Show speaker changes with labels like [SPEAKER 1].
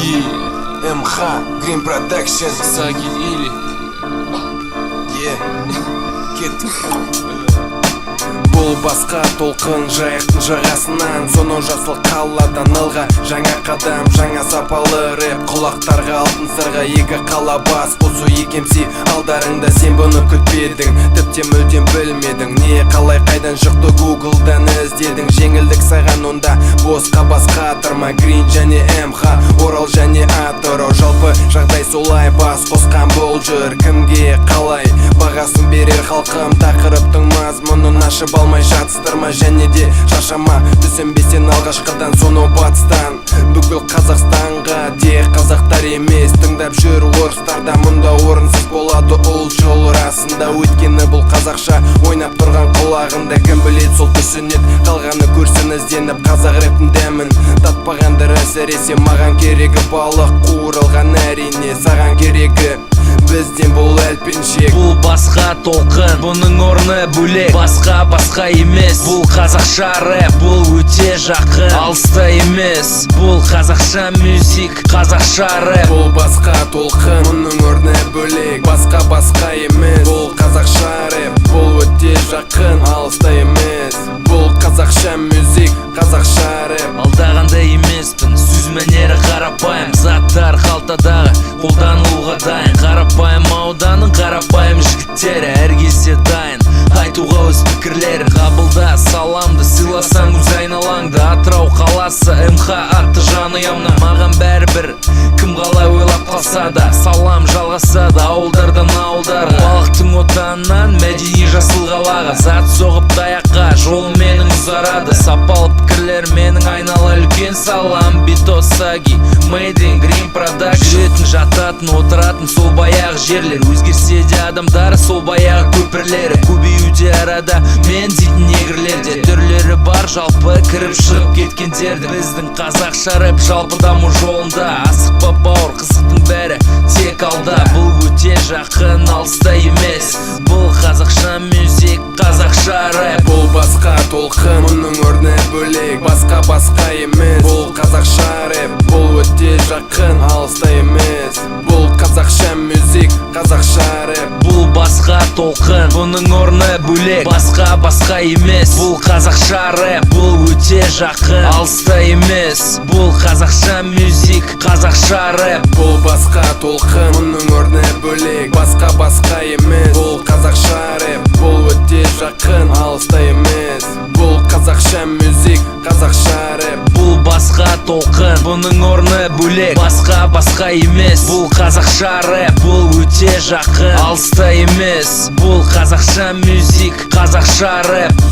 [SPEAKER 1] МХ, Green Production,
[SPEAKER 2] Саги или
[SPEAKER 1] Бұл басқа толқын жайықтың жағасынан, сонау жасыл қаладан алға жаңа қадам, жаңа сапалы рэп. Құлақтарға алтын сырға екі қала бас қосу екемси алдарыңда. Сен бұны күтпедің, тіптен мүлдем білмедің. Не қалай қайдан шықты гуглдан іздедің. Жеңілдік саған онда босқа бас қатырма. Green және МХ, Орал және Атырау. Жалпы жағдай солай, бас қосқан бұл жыр кімге қалай бағасын берер халқым. Тақырыптың мазмұнын ашып алмай жатыстырма, және де шашама. Түсінбесен алғашқыдан сонау батыстан бүкіл Қазақстанға де қазақтар емес. Тыңдап жүр орыстарда, мұнда орынсыз болады ол жол расында. Өйткені бұл қазақша ойнап тұрған құлағында. Кім білет сол түсінет қалғаны көрсін ізденіп. Қазақ рэптің дәмін татпағандар әсіресе. Маған керегі балық қуырылған әрине, саған керегі бізден бұл әлпеншек.
[SPEAKER 2] Бұл басқа толқын, бұның орны бөлек. Басқа емес, бұл қазақша рэп. Бұл өте жақын, алыста емес. Бұл қазақша мюзик, қазақша рэп.
[SPEAKER 1] Бұл басқа толқын, бұның орны бөлек. Басқа емес, бұл қазақша рэп. Бұл өте жақын, алыста емес. Бұл қазақша мюзик, қазақша рэп.
[SPEAKER 2] Алдағанда емеспін, сөз мәнері қарапайым. Заттар қалтадағы қолданылуға дайын. Қарапайым ауданның қарапайым жігіттері әр кезде дайын айтуға өз пікірлері. Қабылда саламды, сыйласаң өз айналаңды. Атырау қаласы МХ атты жанұямна. Маған бәрібір кім қалай ойлап қалса да, салам жалғасады ауылдардан ауылдарға. Балықтың отанынан мәдени жасыл қалаға. Зат соғып таяққа, жол менің ұзарады. Сапалы пікірлер менің айнала үлкен салам. Бито Саги, Made in Green Production. Жүретін, жататын, отыратын сол баяғы жерлер. Өзгерсе де адамдары сол баяғы көпірлері. Көбеюде арада мен дейтін негрлерде. Түрлері бар жалпы кіріп шығып кеткендерді. Біздің қазақша рэп жалпы даму жолында. Асықпа бауыр, қызықтың бәрі тек алда. Бұл өте жақын, алыста емес. Бұл қазақша мюзик, қазақша рэп.
[SPEAKER 1] Бұл басқа толқын, мұның орны бөлек. Басқа емес, бұл қазақша рэп. Бұл өте жақын, алыста емес. Бұл қазақша мюзик, қазақша рэп.
[SPEAKER 2] Бұл басқа толқын, бұның орны бөлек. Басқа емес, бұл қазақша рэп. Бұл өте жақын, алыста емес. Бұл қазақша мюзик, қазақша рэп.
[SPEAKER 1] Бұл басқа толқын, мұның орны бөлек. Басқа емес, бұл қазақша рэп. Бұл өте жақын, алыста емес. Бұл қазақша мюзик, қазақша рэп.
[SPEAKER 2] Бұл басқа толқын, бұның орны бөлек. Басқа емес, бұл қазақша рэп. Бұл өте жақын, алыста емес. Бұл қазақша мюзик, қазақша рэп.